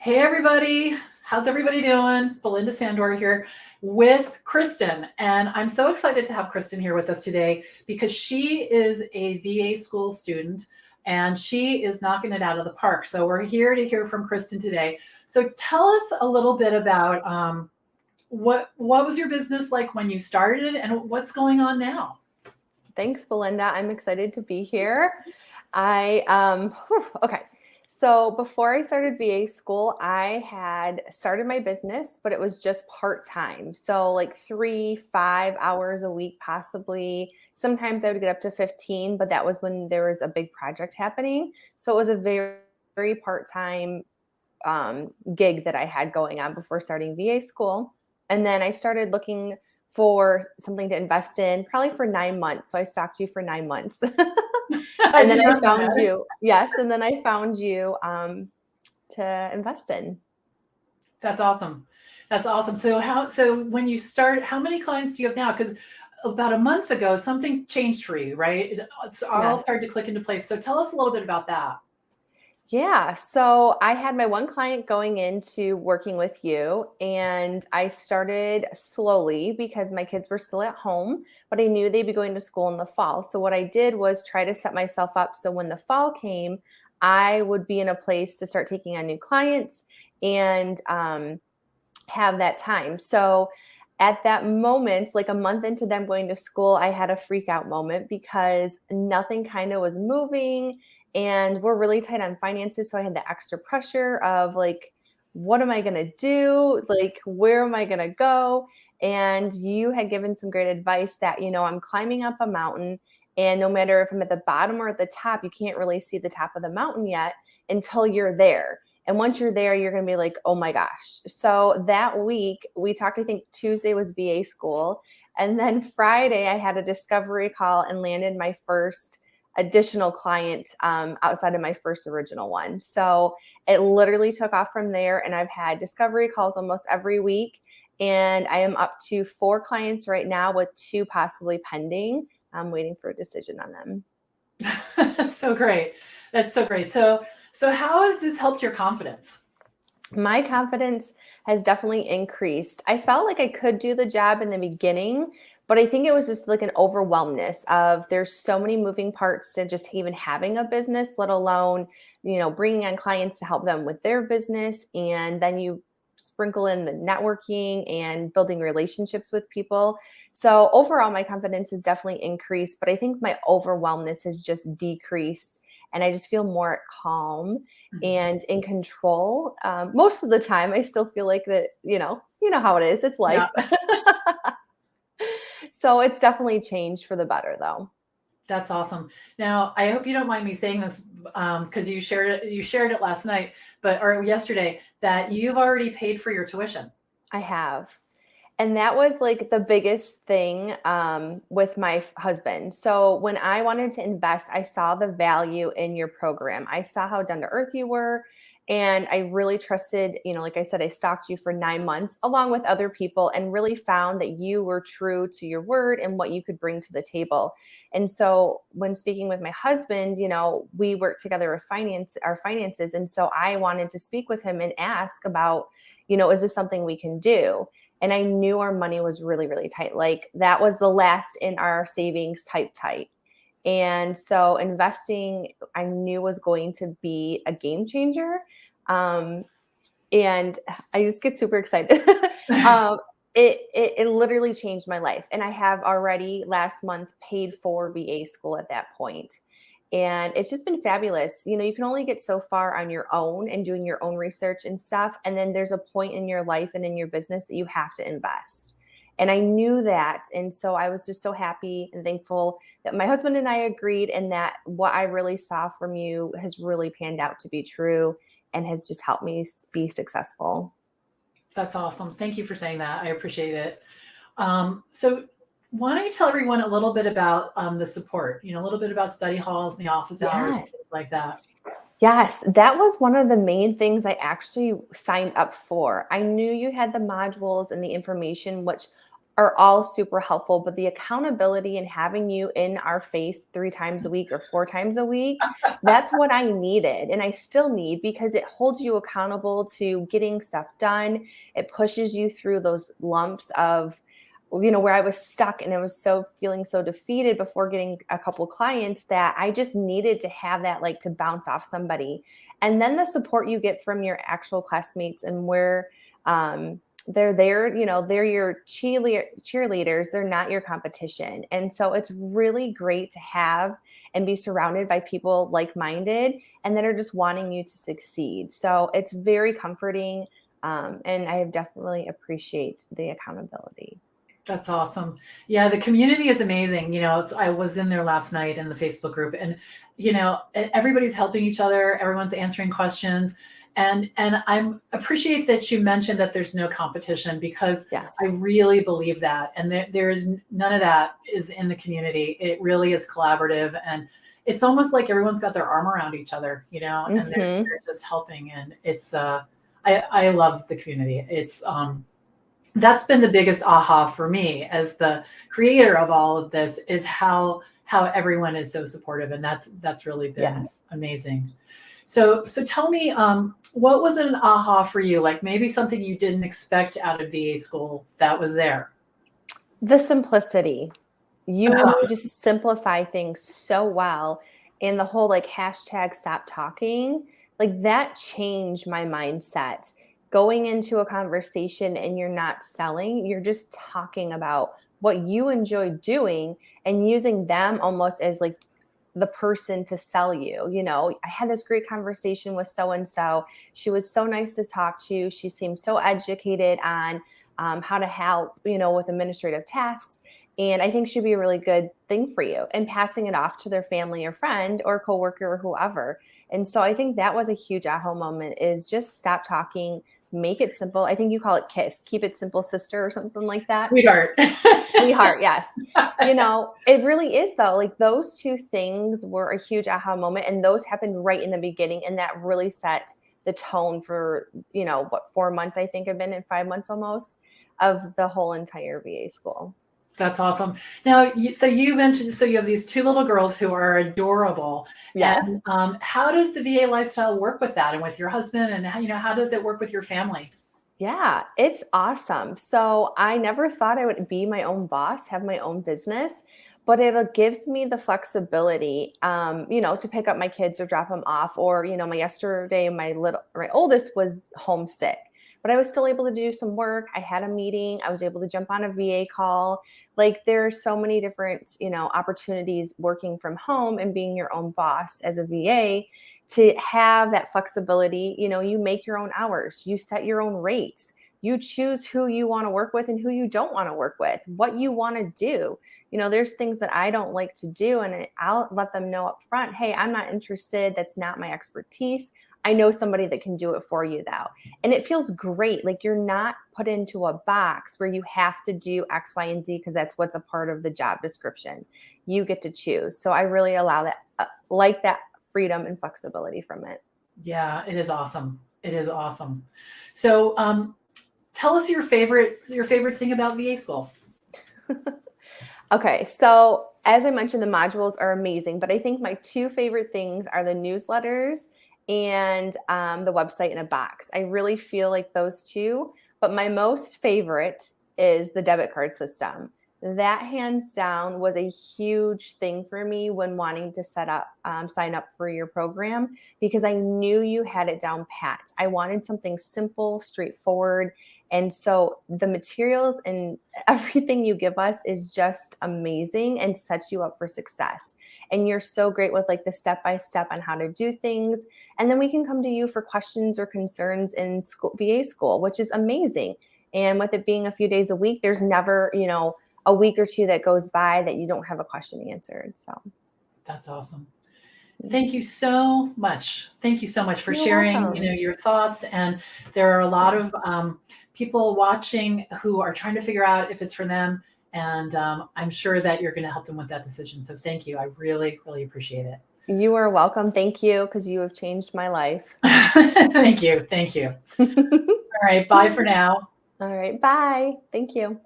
Hey everybody, how's everybody doing? Belinda Sandor here with Kristin, and I'm so excited to have Kristin here with us today because she is a VA school student and she is knocking it out of the park. So we're here to hear from Kristin today. So tell us a little bit about what was your business like when you started and what's going on now? Thanks, Belinda. I'm excited to be here. Okay. So before I started VA school, I had started my business, but it was just part-time. So like 3-5 hours a week, possibly. Sometimes I would get up to 15, but that was when there was a big project happening. So it was a very, very part-time gig that I had going on before starting VA school. And then I started looking for something to invest in probably for 9 months. So I stalked you for 9 months. I And then did I not know found that. you. Yes. And then I found you to invest in. That's awesome. That's awesome. So when you start, how many clients do you have now? Because about a month ago, something changed for you, right? It's all Yes. started to click into place. So tell us a little bit about that. Yeah. So I had my one client going into working with you, and I started slowly because my kids were still at home, but I knew they'd be going to school in the fall. So what I did was try to set myself up so when the fall came, I would be in a place to start taking on new clients and have that time. So at that moment, like a month into them going to school, I had a freak out moment because nothing kind of was moving and we're really tight on finances. So I had the extra pressure of like, what am I going to do? Like, where am I going to go? And you had given some great advice that, I'm climbing up a mountain, and no matter if I'm at the bottom or at the top, you can't really see the top of the mountain yet until you're there. And once you're there, you're going to be like, oh my gosh. So that week we talked, I think Tuesday was VA school. And then Friday I had a discovery call and landed my first additional client outside of my first original one. So it literally took off from there. And I've had discovery calls almost every week. And I am up to 4 clients right now with 2 possibly pending. I'm waiting for a decision on them. That's so great. That's so great. So how has this helped your confidence? My confidence has definitely increased. I felt like I could do the job in the beginning, but I think it was just like an overwhelmness of there's so many moving parts to just even having a business, let alone, bringing on clients to help them with their business. And then you sprinkle in the networking and building relationships with people. So overall, my confidence has definitely increased, but I think my overwhelmness has just decreased. And I just feel more calm and in control. Most of the time, I still feel like that, how it is. It's life. Yeah. So it's definitely changed for the better, though. That's awesome. Now, I hope you don't mind me saying this because you shared it last night, or yesterday, that you've already paid for your tuition. I have. And that was like the biggest thing with my husband. So when I wanted to invest, I saw the value in your program. I saw how down to earth you were. And I really trusted, like I said, I stalked you for 9 months along with other people and really found that you were true to your word and what you could bring to the table. And so when speaking with my husband, we work together with our finances. And so I wanted to speak with him and ask about, is this something we can do? And I knew our money was really, really tight. Like that was the last in our savings tight. And so investing, I knew was going to be a game changer. And I just get super excited. It literally changed my life. And I have already last month paid for VA school at that point. And it's just been fabulous. You can only get so far on your own and doing your own research and stuff. And then there's a point in your life and in your business that you have to invest. And I knew that. And so I was just so happy and thankful that my husband and I agreed, and that what I really saw from you has really panned out to be true and has just helped me be successful. That's awesome. Thank you for saying that. I appreciate it. So why don't you tell everyone a little bit about the support, a little bit about study halls and the office hours, Yes. things like that. Yes, that was one of the main things I actually signed up for. I knew you had the modules and the information, which are all super helpful, but the accountability and having you in our face 3 times a week or 4 times a week, that's what I needed. And I still need, because it holds you accountable to getting stuff done. It pushes you through those lumps of, where I was stuck and I was feeling so defeated before getting a couple clients, that I just needed to have that, like, to bounce off somebody. And then the support you get from your actual classmates, and where, they're there, they're your cheerleaders. They're not your competition. And so it's really great to have and be surrounded by people like-minded and that are just wanting you to succeed. So it's very comforting. And I definitely appreciate the accountability. That's awesome. Yeah, the community is amazing. I was in there last night in the Facebook group, and everybody's helping each other. Everyone's answering questions. And I appreciate that you mentioned that there's no competition, because Yes. I really believe that. And there is none of that is in the community. It really is collaborative, and it's almost like everyone's got their arm around each other, and they're just helping. And it's I love the community. It's that's been the biggest aha for me as the creator of all of this, is how everyone is so supportive, and that's really been amazing. So tell me, what was an aha for you? Like maybe something you didn't expect out of VA school that was there. The simplicity. You just simplify things so well. And the whole like hashtag stop talking, like that changed my mindset. Going into a conversation and you're not selling, you're just talking about what you enjoy doing and using them almost as like the person to sell you. I had this great conversation with so-and-so. She was so nice to talk to. She seemed so educated on how to help, with administrative tasks. And I think she'd be a really good thing for you, and passing it off to their family or friend or coworker or whoever. And so I think that was a huge aha moment, is just stop talking, make it simple. I think you call it KISS, keep it simple, sister, or something like that. Sweetheart. Sweetheart, yes. It really is though. Like those two things were a huge aha moment, and those happened right in the beginning. And that really set the tone for, 4 months, I think I've been in 5 months almost, of the whole entire VA school. That's awesome. Now, so you mentioned, so you have these 2 little girls who are adorable. Yes. And how does the VA lifestyle work with that, and with your husband, and how does it work with your family? Yeah, it's awesome. So I never thought I would be my own boss, have my own business, but it gives me the flexibility, to pick up my kids or drop them off. Or, yesterday, my oldest was homesick, but I was still able to do some work. I had a meeting. I was able to jump on a VA call. Like there's so many different, opportunities working from home and being your own boss as a VA, to have that flexibility. You make your own hours, you set your own rates, you choose who you want to work with and who you don't want to work with, what you want to do. There's things that I don't like to do, and I'll let them know up front, hey, I'm not interested. That's not my expertise. I know somebody that can do it for you though. And it feels great. Like you're not put into a box where you have to do X, Y, and Z because that's what's a part of the job description. You get to choose. So I really allow that, like that freedom and flexibility from it. Yeah, it is awesome. It is awesome. So tell us your favorite thing about VA school. Okay. So as I mentioned, the modules are amazing, but I think my 2 favorite things are the newsletters and the website in a box. I really feel like those 2, but my most favorite is the debit card system. That hands down was a huge thing for me when wanting to sign up for your program, because I knew you had it down pat. I wanted something simple, straightforward. And so the materials and everything you give us is just amazing and sets you up for success. And you're so great with like the step-by-step on how to do things. And then we can come to you for questions or concerns in VA school, which is amazing. And with it being a few days a week, there's never, a week or 2 that goes by that you don't have a question answered. So that's awesome. Thank you so much. Thank you so much for You're sharing, welcome. your thoughts. And there are a lot of people watching who are trying to figure out if it's for them. And I'm sure that you're going to help them with that decision. So thank you. I really, really appreciate it. You are welcome. Thank you, because you have changed my life. Thank you. Thank you. All right. Bye for now. All right. Bye. Thank you.